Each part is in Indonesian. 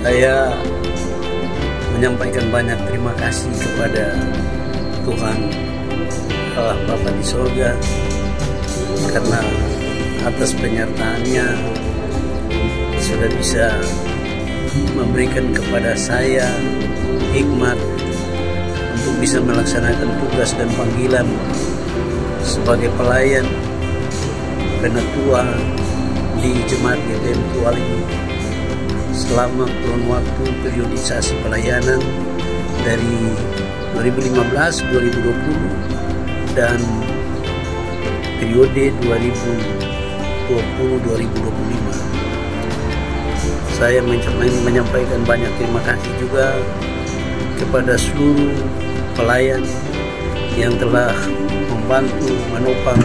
Saya menyampaikan banyak terima kasih kepada Tuhan Allah Bapa di surga karena atas penyertaannya sudah bisa memberikan kepada saya hikmat untuk bisa melaksanakan tugas dan panggilan sebagai pelayan penatua di Jemaat GBM Tual ini selama kurun waktu periodisasi pelayanan dari 2015-2020 dan periode 2020-2025. Saya menyampaikan banyak terima kasih juga kepada seluruh pelayan yang telah membantu menopang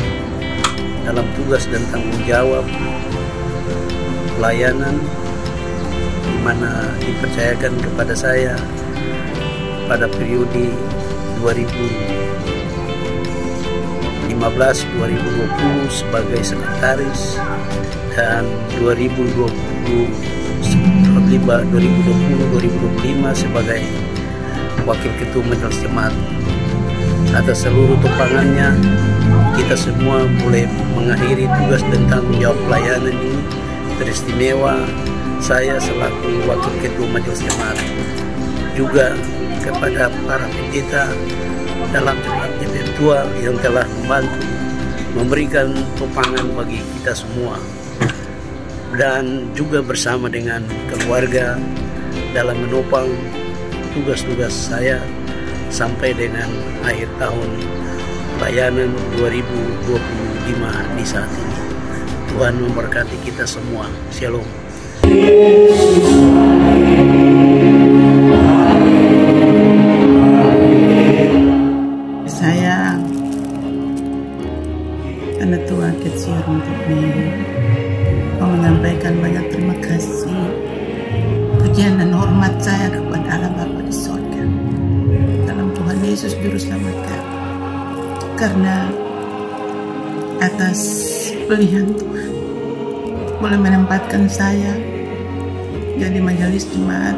dalam tugas dan tanggung jawab pelayanan di mana dipercayakan kepada saya pada periode 2015-2020 sebagai sekretaris dan 2020-2025 sebagai wakil ketua majelis jemaat. Atas seluruh tumpangannya, kita semua boleh mengakhiri tugas dan tanggung jawab pelayanan ini teristimewa. Saya selaku wakil ketua majelis jemaat juga kepada para pendeta dalam jemaat GBM Tual yang telah membantu memberikan tumpangan bagi kita semua, dan juga bersama dengan keluarga dalam menopang tugas-tugas saya sampai dengan akhir tahun pelayanan 2025 di saat ini. Tuhan memberkati kita semua. Shalom. Saya Penatua kecil untuk mau menyampaikan banyak terima kasih, pujian dan hormat saya kepada Allah Bapa di surga dalam Tuhan Yesus Juru Selamat kami, karena atas pilihan Tuhan boleh menempatkan saya jadi majelis jemaat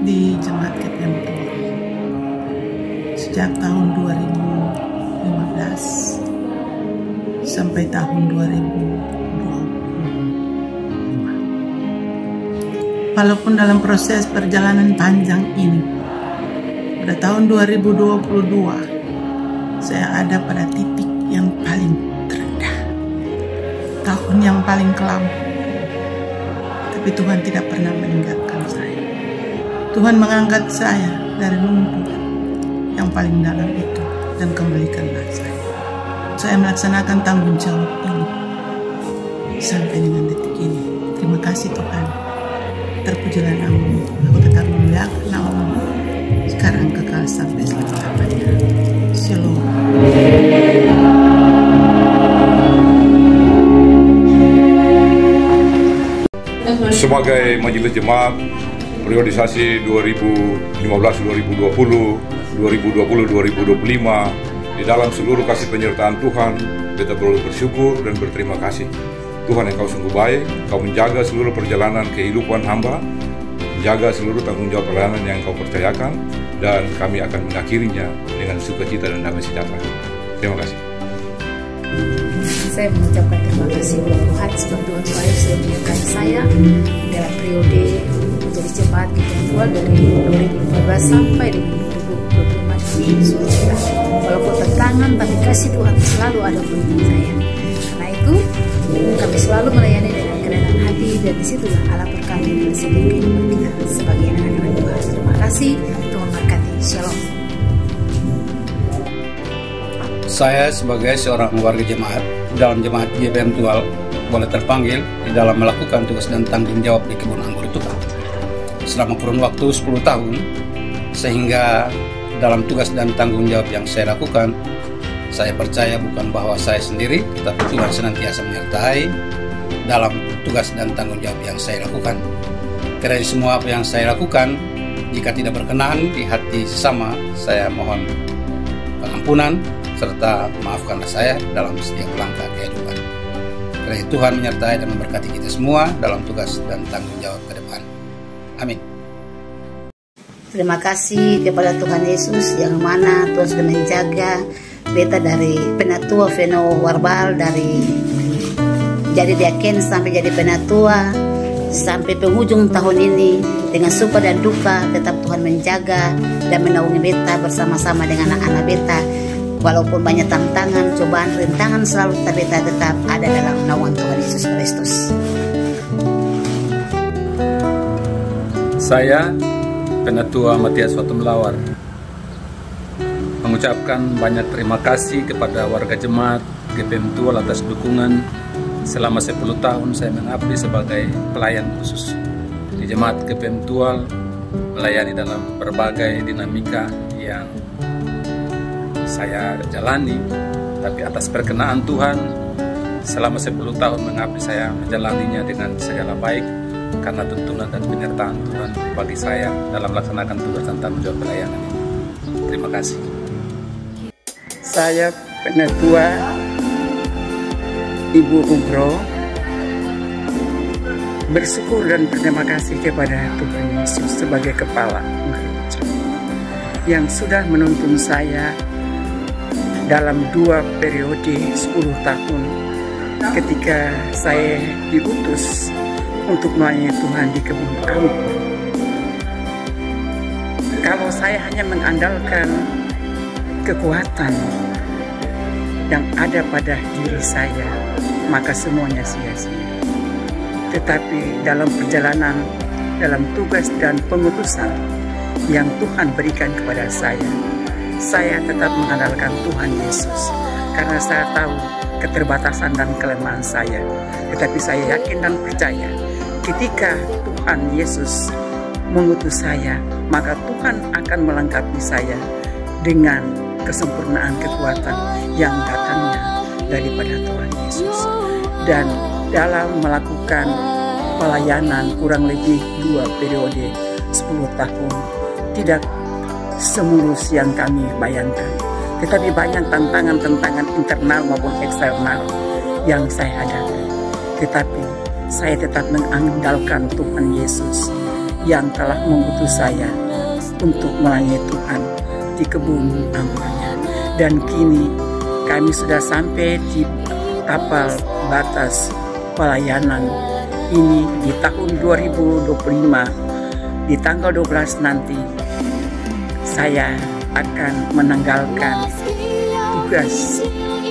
di Jemaat GBM Tual sejak tahun 2015 sampai tahun 2025. Walaupun dalam proses perjalanan panjang ini, pada tahun 2022 saya ada pada titik yang paling terendah, tahun yang paling kelam. Tapi Tuhan tidak pernah meninggalkan saya. Tuhan mengangkat saya dari lumpur yang paling dalam itu dan kembalikanlah saya. Saya melaksanakan tanggung jawab ini sampai dengan detik ini. Terima kasih Tuhan. Terpujilah nama-Mu. Aku tetap memuliakan nama-Mu sekarang kekal sampai selama-lamanya. Shalom. Sebagai majelis jemaat periodisasi 2015-2020, 2020-2025, di dalam seluruh kasih penyertaan Tuhan, kita boleh bersyukur dan berterima kasih. Tuhan, Engkau sungguh baik, Engkau menjaga seluruh perjalanan kehidupan hamba, menjaga seluruh tanggung jawab pelayanan yang Engkau percayakan, dan kami akan mengakhirinya dengan sukacita dan damai sejahtera. Terima kasih. Saya mengucapkan terima kasih kepada Tuhan sebab Tuhan baik sudah menyertai saya dalam periode menjadi jemaat GBM Tual dari 2015 sampai dengan 2025. Walaupun tantangan, tapi kasih Tuhan selalu ada untuk saya. Karena itu kami selalu melayani dengan kerendahan hati, dan disitulah Allah berkati dalam setiap kehidupan kita sebagai anak-anak Tuhan. Terima kasih, Tuhan berkati. Shalom. Saya sebagai seorang warga jemaat dalam Jemaat GBM Tual boleh terpanggil di dalam melakukan tugas dan tanggung jawab di kebun anggur itu selama kurun waktu 10 tahun, sehingga dalam tugas dan tanggung jawab yang saya lakukan, saya percaya bukan bahwa saya sendiri, tetapi Tuhan senantiasa menyertai dalam tugas dan tanggung jawab yang saya lakukan. Karena semua apa yang saya lakukan, jika tidak berkenan di hati sesama, saya mohon pengampunan serta maafkanlah saya dalam setiap langkah kehidupan. Karena Tuhan menyertai dan memberkati kita semua dalam tugas dan tanggung jawab ke depan. Amin. Terima kasih kepada Tuhan Yesus yang mana Tuhan sudah menjaga beta dari penatua Veno Warbal, dari jadi diaken sampai jadi penatua sampai penghujung tahun ini. Dengan suka dan duka tetap Tuhan menjaga dan menaungi beta bersama-sama dengan anak-anak beta. Walaupun banyak tantangan, cobaan, rintangan selalu, tapi beta tetap ada dalam naungan Tuhan Yesus Kristus. Saya, Penatua Matias Watumlawar, mengucapkan banyak terima kasih kepada warga jemaat GPM Tual atas dukungan. Selama 10 tahun saya mengabdi sebagai pelayan khusus di jemaat GPM Tual, melayani dalam berbagai dinamika yang saya jalani. Tapi atas perkenaan Tuhan, selama 10 tahun mengabdi saya menjalaninya dengan segala baik, karena tuntunan dan penyertaan Tuhan bagi saya dalam melaksanakan tugas dan tanggung jawab pelayanan ini. Terima kasih. Saya Penatua Ibu Ugro bersyukur dan berterima kasih kepada Tuhan Yesus sebagai kepala gereja yang sudah menuntun saya dalam 2 periode 10 tahun ketika saya diutus untuk melayani Tuhan di kebun anggur. Kalau saya hanya mengandalkan kekuatan yang ada pada diri saya, maka semuanya sia-sia. Tetapi dalam perjalanan, dalam tugas dan pengutusan yang Tuhan berikan kepada saya tetap mengandalkan Tuhan Yesus. Karena saya tahu keterbatasan dan kelemahan saya. Tetapi saya yakin dan percaya, ketika Tuhan Yesus mengutus saya, maka Tuhan akan melengkapi saya dengan kesempurnaan kekuatan yang datangnya daripada Tuhan Yesus. Dan dalam melakukan pelayanan kurang lebih 2 periode 10 tahun, tidak semulus yang kami bayangkan. Tetapi banyak tantangan-tantangan internal maupun eksternal yang saya hadapi. Tetapi saya tetap mengandalkan Tuhan Yesus yang telah mengutus saya untuk melayani Tuhan di kebun anggurnya. Dan kini kami sudah sampai di tapal batas pelayanan ini di tahun 2025. Di tanggal 12 nanti saya akan menanggalkan tugas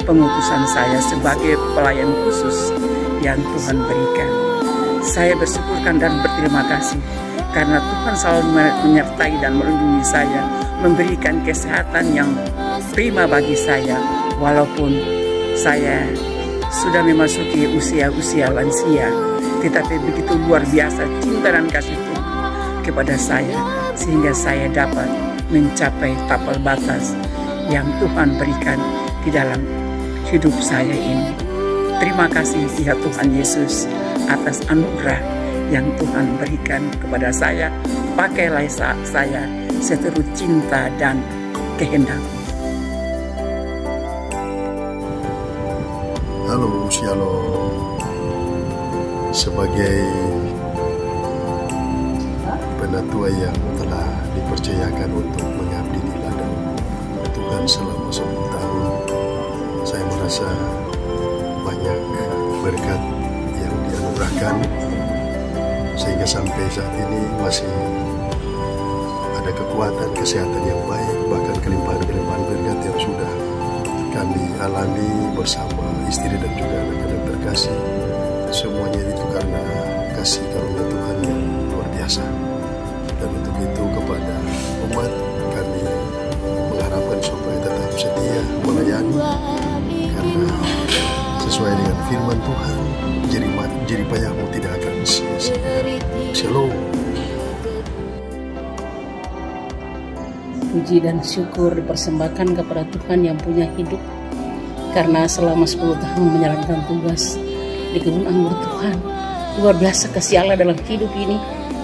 pengutusan saya sebagai pelayan khusus yang Tuhan berikan. Saya bersyukurkan dan berterima kasih karena Tuhan selalu menyertai dan melindungi saya, memberikan kesehatan yang prima bagi saya, walaupun saya sudah memasuki usia-usia lansia, tetapi begitu luar biasa cinta dan kasih Tuhan kepada saya, sehingga saya dapat mencapai tapal batas yang Tuhan berikan di dalam hidup saya ini. Terima kasih ya Tuhan Yesus atas anugerah yang Tuhan berikan kepada saya. Pakailah saya seturut cinta dan kehendak. Halo, Shalom. Sebagai penatua yang telah dipercayakan untuk mengabdi di ladang Tuhan selama 10 tahun, saya merasa banyak berkat yang dianugerahkan sehingga sampai saat ini masih ada kekuatan, kesehatan yang baik, bahkan kelimpahan-kelimpahan berkat yang sudah kami alami bersama istri dan juga anak-anak terkasih. Semuanya itu karena kasih karunia Tuhan yang luar biasa. Dan untuk itu kepada umat kami mengharapkan supaya tetap setia melayani, karena sesuai dengan firman Tuhan, jerih payahmu tidak akan sia-sia. Shalom. Puji dan syukur dipersembahkan kepada Tuhan yang punya hidup, karena selama 10 tahun menjalankan tugas di kebun anggur Tuhan. Luar biasa kasih Allah dalam hidup ini,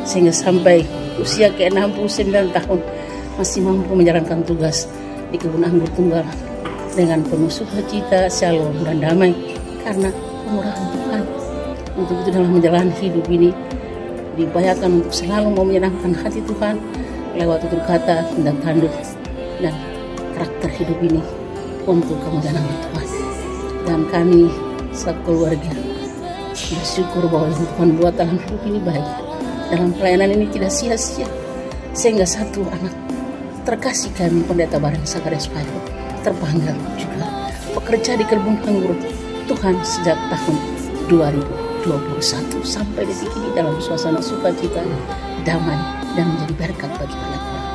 sehingga sampai usia ke-69 tahun masih mampu menjalankan tugas di kebun anggur Tunggal dengan penuh sukacita, shalom dan damai, karena kemurahan Tuhan. Untuk itu dalam menjalani hidup ini, diupayakan untuk selalu mau menyenangkan hati Tuhan lewat tutur kata dan tanduk dan karakter hidup ini untuk kemudahan Tuhan. Dan kami sekeluarga bersyukur bahwa yang Tuhan buat dalam hidup ini baik. Dalam pelayanan ini tidak sia-sia, sehingga satu anak terkasih kami, Pendeta Bareng Sakarias Payo, terpanggil juga bekerja di kebun anggur Tuhan sejak tahun 2021 sampai detik ini dalam suasana sukacita, damai, dan menjadi berkat bagi banyak orang.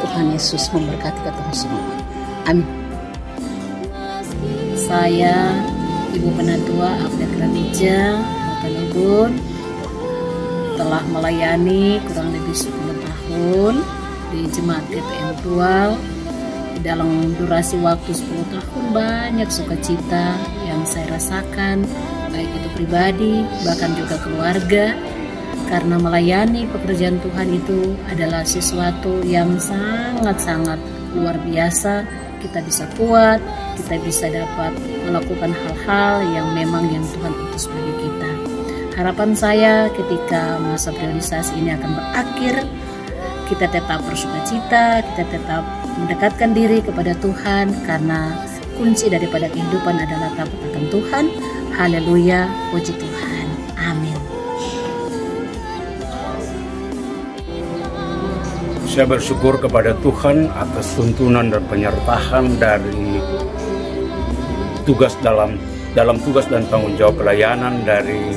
Tuhan Yesus memberkati kita semua. Amin. Saya Ibu Penatua Abda Kranija Tanubun telah melayani kurang lebih 10 tahun di Jemaat GPM Tual. Dalam durasi waktu 10 tahun banyak sukacita yang saya rasakan, baik itu pribadi bahkan juga keluarga, karena melayani pekerjaan Tuhan itu adalah sesuatu yang sangat-sangat luar biasa. Kita bisa kuat, kita bisa dapat melakukan hal-hal yang memang yang Tuhan utus bagi kita. Harapan saya ketika masa priorisasi ini akan berakhir, kita tetap bersukacita, kita tetap mendekatkan diri kepada Tuhan, karena kunci daripada kehidupan adalah takut akan Tuhan. Haleluya, puji Tuhan. Amin. Saya bersyukur kepada Tuhan atas tuntunan dan penyertaan dari tugas dalam tugas dan tanggung jawab pelayanan dari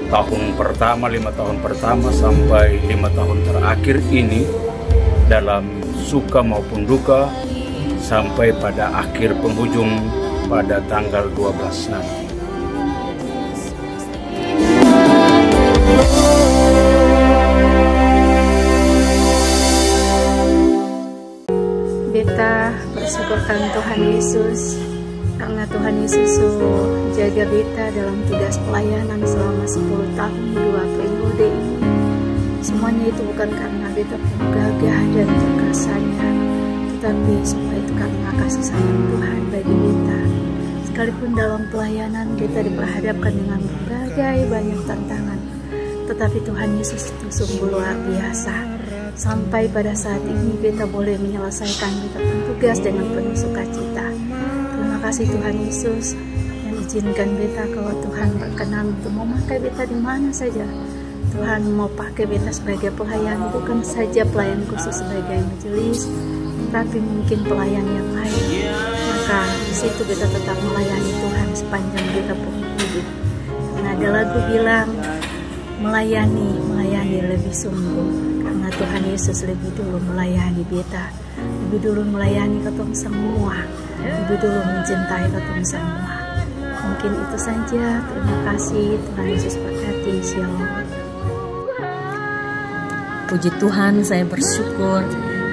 tahun pertama, 5 tahun pertama sampai 5 tahun terakhir ini, dalam suka maupun duka, sampai pada akhir penghujung pada tanggal 12 nanti. Beta bersyukurkan Tuhan Yesus, karena Tuhan Yesus jaga beta dalam tugas pelayanan selama 10 tahun 2 periode ini. Semuanya itu bukan karena beta gagah dan terkesannya, tetapi semua itu karena kasih sayang Tuhan bagi beta. Sekalipun dalam pelayanan beta diperhadapkan dengan berbagai banyak tantangan, tetapi Tuhan Yesus itu sungguh luar biasa. Sampai pada saat ini beta boleh menyelesaikan beta tugas dengan penuh sukacita. Terima kasih Tuhan Yesus yang izinkan beta kalau Tuhan berkenan untuk memakai beta di mana saja. Tuhan mau pakai beta sebagai pelayan, bukan saja pelayan khusus sebagai majelis, tapi mungkin pelayan yang lain. Maka di situ beta tetap melayani Tuhan sepanjang beta hidup. Nah, ada lagu bilang melayani lebih sungguh. Karena Tuhan Yesus lebih dulu melayani beta, lebih dulu melayani ketong semua, lebih dulu mencintai ketong semua. Mungkin itu saja. Terima kasih. Tuhan Yesus berkati. Shalom. Puji Tuhan, saya bersyukur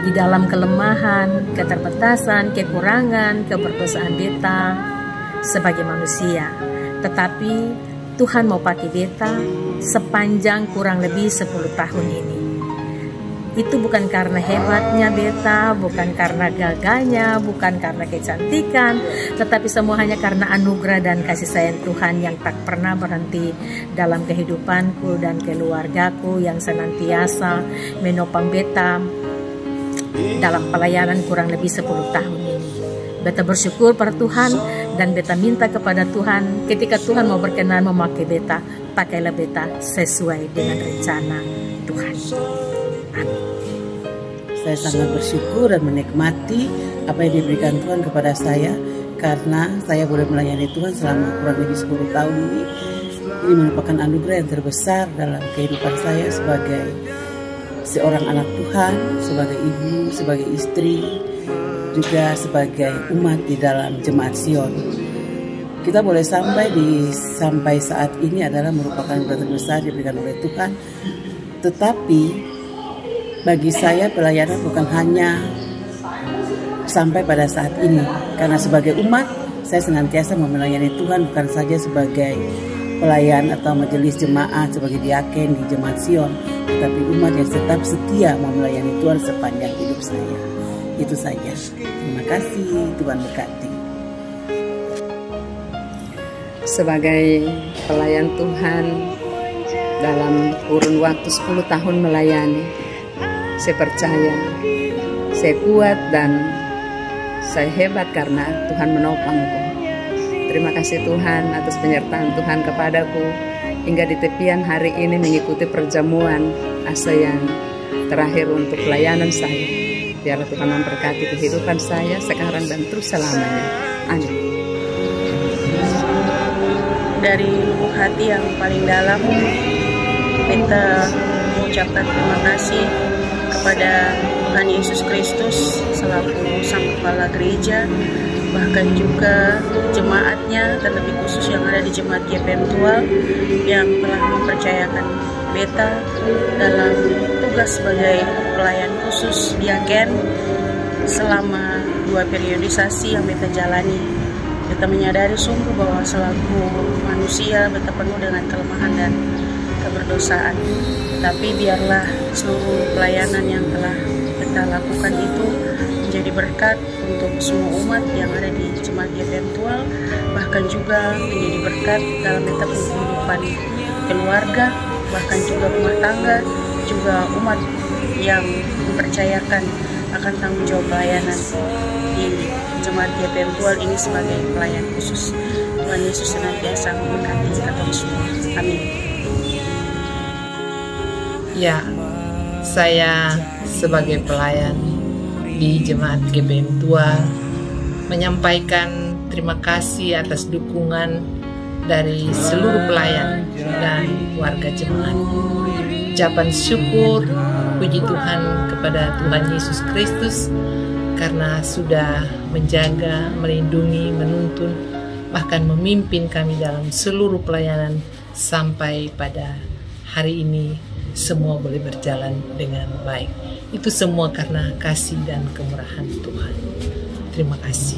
di dalam kelemahan, keterbatasan, kekurangan, keberkosaan beta sebagai manusia. Tetapi Tuhan mau pakai beta sepanjang kurang lebih 10 tahun ini. Itu bukan karena hebatnya beta, bukan karena gagahnya, bukan karena kecantikan, tetapi semua hanya karena anugerah dan kasih sayang Tuhan yang tak pernah berhenti dalam kehidupanku dan keluargaku, yang senantiasa menopang beta dalam pelayanan kurang lebih 10 tahun ini. Beta bersyukur pada Tuhan dan beta minta kepada Tuhan, ketika Tuhan mau berkenan memakai beta, pakailah beta sesuai dengan rencana Tuhan. Amin. Saya sangat bersyukur dan menikmati apa yang diberikan Tuhan kepada saya, karena saya boleh melayani Tuhan selama kurang lebih 10 tahun ini. Ini merupakan anugerah yang terbesar dalam kehidupan saya sebagai seorang anak Tuhan, sebagai ibu, sebagai istri, juga sebagai umat di dalam Jemaat Sion. Kita boleh sampai saat ini adalah merupakan anugerah terbesar diberikan oleh Tuhan. Tetapi bagi saya pelayanan bukan hanya sampai pada saat ini, karena sebagai umat saya senantiasa melayani Tuhan, bukan saja sebagai pelayan atau majelis jemaat sebagai diaken di Jemaat Sion, tetapi umat yang tetap setia melayani Tuhan sepanjang hidup saya. Itu saja. Terima kasih, Tuhan berkati. Sebagai pelayan Tuhan dalam kurun waktu 10 tahun melayani. Saya percaya saya kuat dan saya hebat karena Tuhan menopangku. Terima kasih Tuhan atas penyertaan Tuhan kepadaku hingga di tepian hari ini mengikuti perjamuan asa yang terakhir untuk pelayanan saya. Biarlah Tuhan memberkati kehidupan saya sekarang dan terus selamanya. Amin. Dari lubuk hati yang paling dalam, kita mengucapkan terima kasih kepada Tuhan Yesus Kristus selaku Sang Kepala Gereja, bahkan juga jemaatnya, terlebih khusus yang ada di Jemaat GPM Tual yang telah mempercayakan Beta dalam tugas sebagai pelayan khusus diaken selama 2 periodisasi yang Beta jalani. Beta menyadari sungguh bahwa selaku manusia Beta penuh dengan kelemahan dan keberdosaan. Tapi biarlah seluruh pelayanan yang telah Beta lakukan itu menjadi berkat untuk semua umat yang ada di Jemaat GPM Tual, bahkan juga menjadi berkat dalam Beta kehidupan keluarga, bahkan juga rumah tangga, juga umat yang mempercayakan akan tanggung jawab pelayanan di Jemaat GPM Tual ini sebagai pelayan khusus. Tuhan Yesus senantiasa memberkati kita semua. Amin. Ya, saya sebagai pelayan di Jemaat GPM Tual menyampaikan terima kasih atas dukungan dari seluruh pelayan dan warga jemaat. Ucapan syukur, puji Tuhan kepada Tuhan Yesus Kristus karena sudah menjaga, melindungi, menuntun, bahkan memimpin kami dalam seluruh pelayanan sampai pada hari ini semua boleh berjalan dengan baik. Itu semua karena kasih dan kemurahan Tuhan. Terima kasih.